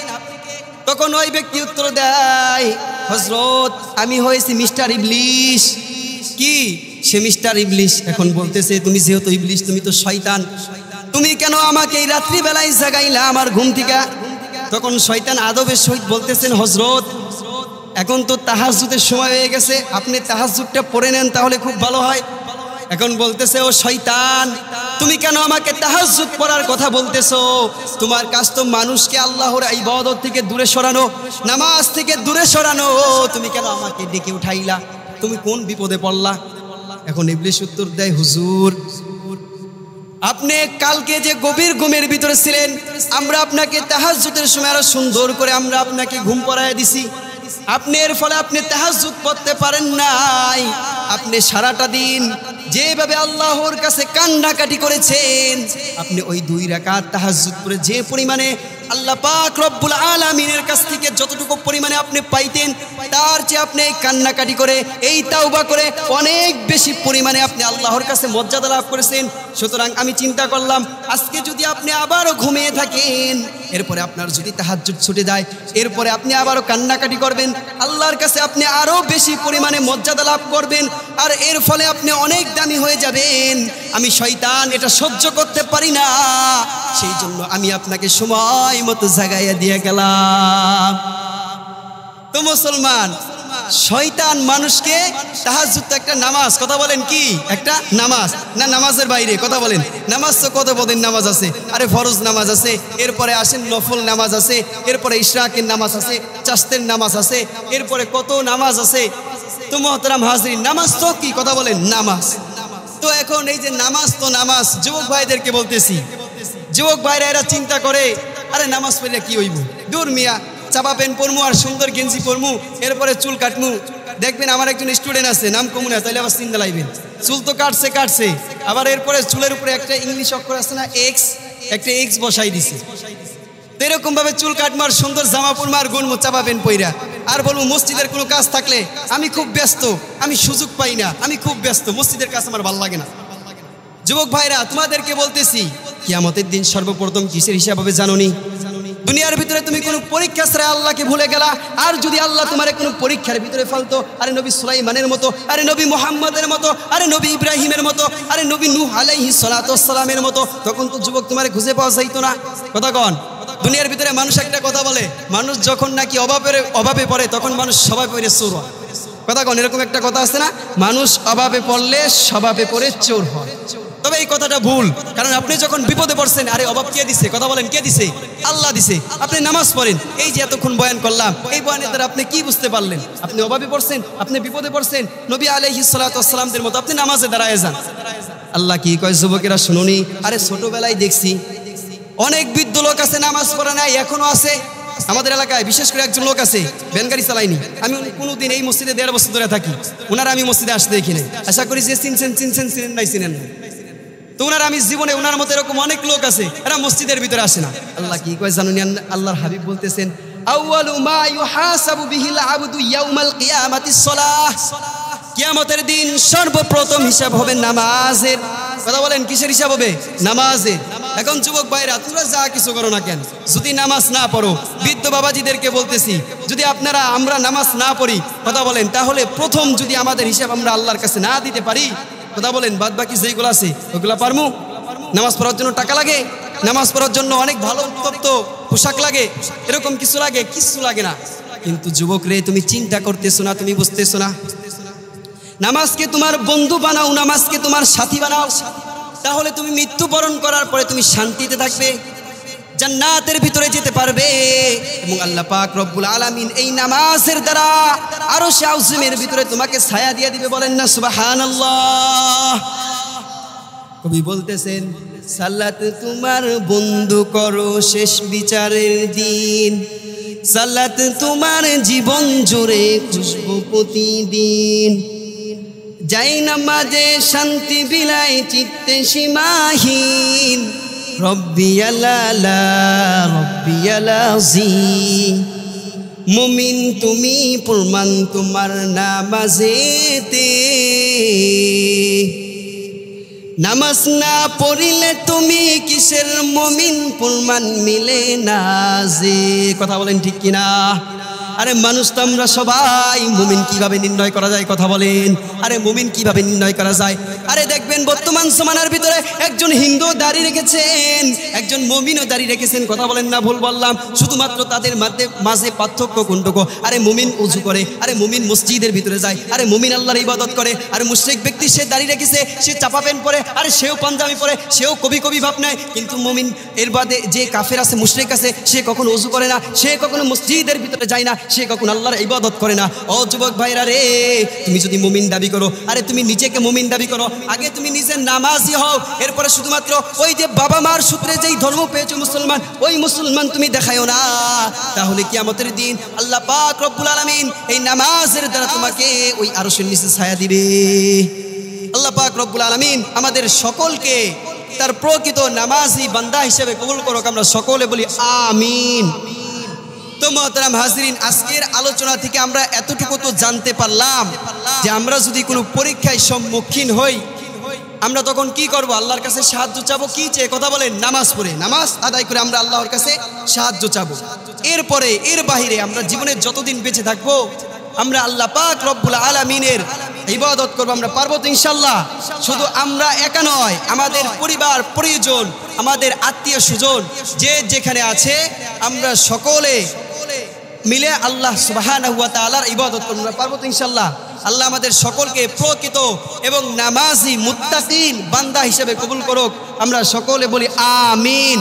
তখন ওই ব্যক্তি উত্তর দেয়, হযরত আমি হয়েছি মিস্টার ইবলিস। কি? সে মিস্টার ইবলিস। এখন বলতেছে, তুমি যেহেতু ইবলিস, তুমি তো শয়তান, তুমি কেন আমাকে এই রাত্রিবেলায় জাগাইলা আমার ঘুম থেকে? তখন শয়তান আদবের সহিত বলতেছেন, হযরত এখন তো তাহাজ্জুদের সময় হয়ে গেছে, আপনি তাহাজ্জুদটা পড়ে নেন তাহলে খুব ভালো হয়। এখন বলতেছে, ও শয়তান, তুমি কেন আমাকে তাহাজ্জুদ পড়ার কথা বলতেছো? তোমার কাজ তো মানুষকে আল্লাহর ইবাদত থেকে দূরে সরানো, নামাজ থেকে দূরে সরানো, তুমি কেন আমাকে ডেকে উঠাইলা? তুমি কোন বিপদে পড়লা? এখন ইবলিস উত্তর দেয়, হুজুর আপনি কালকে যে গভীর ঘুমের ভিতরে ছিলেন, আমরা আপনাকে তাহাজ্জুদের সময় আরো সুন্দর করে আমরা আপনাকে ঘুম পড়ায় দিছি, আপনি এর ফলে আপনি তাহাজ্জুদ পড়তে পারেন নাই। আপনি সারাটা দিন যেভাবে আল্লাহর কাছে কান্নাকাটি করেছেন, আপনি ওই 2 রাকাত তাহাজ্জুদ পড়ে যে পরিমাণে আল্লাহ পাক রব্বুল আলামিনের কাছ থেকে যতটুকু পরিমাণে আপনি পাইতেন, তার চেয়ে আপনি এই কান্নাকাটি করে, এই তাওবা করে অনেক বেশি পরিমাণে আপনি আল্লাহর কাছে মর্যাদা লাভ করেছেন। সুতরাং আমি চিন্তা করলাম, আজকে যদি আপনি আবারও ঘুমিয়ে থাকেন, এরপরে আপনার যদি তাহাজ্জুদ ছুটে যায়, এরপরে আপনি আবারও কান্নাকাটি করবেন, আল্লাহর কাছে আপনি আরও বেশি পরিমাণে মর্যাদা লাভ করবেন, আর এর ফলে আপনি অনেক দামি হয়ে যাবেন। আমি শয়তান এটা সহ্য করতে পারি না, সেই জন্য আমি আপনাকে সময় মতো জাগাইয়া দিয়ে গেলাম। তো মুসলমান, শয়তান মানুষকে, তাহাজ্জুদ তো একটা নামাজ, কথা বলেন কি একটা নামাজ না? নামাজের বাইরে কথা বলেন, নামাজ তো কত পদের নামাজ আছে, আরে ফরজ নামাজ আছে, এরপরে আসেন নফল নামাজ আছে, এরপরে ইশরাকের নামাজ আছে, চাস্তের নামাজ আছে, এরপরে কত নামাজ আছে। তো মুহতারাম হাজরিন, নামাজ তো কি, কথা বলেন নামাজ। তো এখন এই যে নামাজ তো নামাজ, যুবক ভাইদেরকে বলতেছি, যুবক ভাইরা এরা চিন্তা করে, আরে নামাজ পড়লে কি হইব, দূর মিয়া, চাপা প্যান্ট পরমু আর সুন্দর গেঞ্জি পরমু, এরপরে চুল কাটমু। দেখবেন আমার একজন স্টুডেন্ট আছে, নাম কমুনা, তাইলে আবার চিন্তা লাগবেন, চুল তো কাটছে, আবার এরপরে চুলের উপরে একটা ইংলিশ অক্ষর আছে না, এক্স, একটা এক্স বসাই দিছে। তো এরকম ভাবে চুল কাটমু আর সুন্দর জামা পরমু আর গুনমু চাপা প্যান্ট পইরা, আর বলবো মসজিদের কোনো কাজ থাকলে আমি খুব ব্যস্ত, আমি সুযোগ পাই না, আমি খুব ব্যস্ত, মসজিদের কাজ আমার ভালো লাগে না। যুবক ভাইরা, তোমাদেরকে বলতেছি, কিয়ামতের দিন সর্বপ্রথম কিসের হিসাব হবে জানোনি? দুনিয়ার ভিতরে তুমি কোনো পরীক্ষা ছাড়া আল্লাহকে ভুলে গেলা, আর যদি আল্লাহ তোমার কোনো পরীক্ষার ভিতরে ফেলতো, আরে নবী সুলাইমানের মতো, আরে নবী মুহাম্মদের মতো, আরে নবী ইব্রাহিমের মতো, আরে নবী নূহ আলাইহিস সালাতু ওয়াস সালামের মতো, তখন তো যুবক তোমার খুঁজে পাওয়া যাইতো না। কথা কন? দুনিয়ার ভিতরে মানুষ একটা কথা বলে, মানুষ যখন নাকি অভাবে পড়ে তখন মানুষ স্বভাবে পড়ে চোর হয়। কথা কন? এরকম একটা কথা আছে না, মানুষ অভাবে পড়লে স্বভাবে পড়ে চোর হয়। তবে এই কথাটা ভুল, কারণ আপনি যখন বিপদে পড়ছেন, আরে অভাব কে দিছে? কথা বলেন, কে দিছে? আল্লাহ দিছে। আপনি নামাজ পড়েন, এই যে এতক্ষণ বয়ান করলাম, এই বয়ানের দ্বারা আপনি কি বুঝতে পারলেন? আপনি অভাবে পড়ছেন, আপনি বিপদে পড়ছেন, নবী আলাইহিস সালাতু ওয়াস সালামদের মতো আপনি নামাজে দাঁড়ায় যান। আল্লাহ কি কয়, যুবকেরা শুনুনি, আরে ছোটবেলায় দেখছি অনেক বৃদ্ধ লোক আছে, নামাজ পড়ে নাই, এখনো আছে আমাদের এলাকায়। বিশেষ করে একজন লোক আছে, ভ্যান গাড়ি চালাইনি, আমি কোনোদিন এই মসজিদে 1.5 বছর ধরে থাকি, ওনারা আমি মসজিদে আসতে দেখি নাই। আশা করি যে চিনছেন, চিনেন নাই চিনেন না, তো ওনার আমি জীবনে ওনার মতো এরকম অনেক লোক আছে, এরা মসজিদের ভিতরে আসে না। আল্লাহ কি কয় জানুনি? আল্লাহর হাবিব বলতেছেন, আউয়ালু মা ইউহাসাবু বিহিল আবদু ইয়াউমাল কিয়ামাতিস সালাহ, কিয়ামতের দিন সর্বপ্রথম হিসাব হবে নামাজের। কথা বলেন, কিসের হিসাব হবে? নামাজের। এখন যুবক ভাইরা, তোমরা যা কিছু করো না কেন, যদি নামাজ না পড়ো, বৃদ্ধ বাবাজিদেরকে বলতেছি, যদি আমরা নামাজ না পড়ি, কথা বলেন, তাহলে প্রথম যদি আমাদের হিসাব আমরা আল্লাহর কাছে না দিতে পারি, কথা বলেন, বাদ বাকি যেগুলো আছে ওগুলা পারমু? নামাজ পড়ার জন্য টাকা লাগে, নামাজ পড়ার জন্য অনেক ভালো উত্তপ্ত পোশাক লাগে, এরকম কিছু লাগে? কিছু লাগে না। কিন্তু যুবক রে, তুমি চিন্তা করতেছো না, তুমি বুঝতেছো না, নামাজকে তোমার বন্ধু বানাও, নামাজকে তোমার সাথী বানাও, তাহলে তুমি মৃত্যুবরণ করার পরে তুমি শান্তিতে থাকবে, জান্নাতের ভিতরে যেতে পারবে। এবং আল্লাহ পাক রব্বুল আলামিন এই নামাজের দ্বারা আরশে আযমের ভিতরে তোমাকে ছায়া দিয়ে দিবে। বলেন না সুবহানাল্লাহ। কবি বলতেছেন, সালাত তোমার বন্ধু করো শেষ বিচারের দিন, সালাত তোমার জীবন জুড়ে খুশবু প্রতিদিন, যাই নামাজে শান্তি বিলায় চিত্তে সীমাহীন, রব্বিয়াল আলা রব্বিয়াল আযীম। মুমিন তুমি প্রমাণ তোমার নামাজেতে, নামাজ না পড়িলে তুমি কিসের মুমিন প্রমাণ মিলে না যে। কথা বলেন ঠিক কিনা? আরে মানুষ তো আমরা সবাই, মুমিন কিভাবে নির্ণয় করা যায় কথা বলেন? আরে মুমিন কিভাবে নির্ণয় করা যায়? আরে দেখবেন বর্তমান জমানার ভিতরে একজন হিন্দু দাড়ি রেখেছেন, একজন মুমিনও দাড়ি রেখেছেন। কথা বলেন না ভুল বললাম? শুধুমাত্র তাদের মাঝে পার্থক্য কোনটুকু? আরে মুমিন ওযু করে, আরে মুমিন মসজিদের ভিতরে যায়, আরে মুমিন আল্লাহর ইবাদত করে। আর মুশরিক ব্যক্তি সে দাড়ি রেখেছে, সে চাপা প্যান্ট পরে, আরে সেও পাঞ্জাবি পরে, সেও কবি কবি ভাব নেয়। কিন্তু মুমিন এর বাদে যে কাফের আছে, মুশরিক আছে, সে কখনো ওযু করে না, সে কখনো মসজিদের ভিতরে যায় না, সে কখনো আল্লাহর ইবাদত করে না। ও যুবক ভাইরা রে, তুমি যদি মুমিন দাবি করো, আরে তুমি নিজেকে মুমিন দাবি করো, আগে তুমি নিজে নামাজি হও, এরপরে শুধুমাত্র ওই যে বাবা মার সূত্রে যেই ধর্ম পেয়েছো মুসলমান, ওই মুসলমান তুমি দেখায়ও না। তাহলে কিয়ামতের দিন আল্লাহ পাক রব্বুল আলামিন এই নামাজের দ্বারা তোমাকে ওই আরশের নিচে ছায়া দিবে। আল্লাহ পাক রব্বুল আলামিন আমাদের সকলকে তার প্রকৃত নামাজি বান্দা হিসেবে কবুল করুক। আমরা সকলে বলি আমিন। তো মোহতারাম হাজরিন, আজকের আলোচনা থেকে আমরা এতটুকু তো জানতে পারলাম যে আমরা যদি কোনো পরীক্ষায় সম্মুখীন হই, আমরা তখন কি করব? আল্লাহর কাছে সাহায্য চাবো। কি চেয়ে? কথা বলেন, নামাজ পড়ে, নামাজ আদায় করে আমরা আল্লাহর কাছে সাহায্য চাবো। এরপরে এর বাহিরে আমরা জীবনের যতদিন বেঁচে থাকবো আমরা আল্লাহ পাক রব্বুল আলামিনের ইবাদত করবো। আমরা পারবো তো ইনশাল্লাহ? শুধু আমরা একা নয়, আমাদের পরিবার পরিজন, আমাদের আত্মীয় স্বজন যে যেখানে আছে, আমরা সকলে মিলে আল্লাহ সুবহানাহু ওয়া তাআলার ইবাদত করবো। আমরা পারবো তো ইনশাল্লাহ? আল্লাহ আমাদের সকলকে প্রকৃত এবং নামাজি মুত্তাকিন বান্দা হিসেবে কবুল করুক। আমরা সকলে বলি আমিন।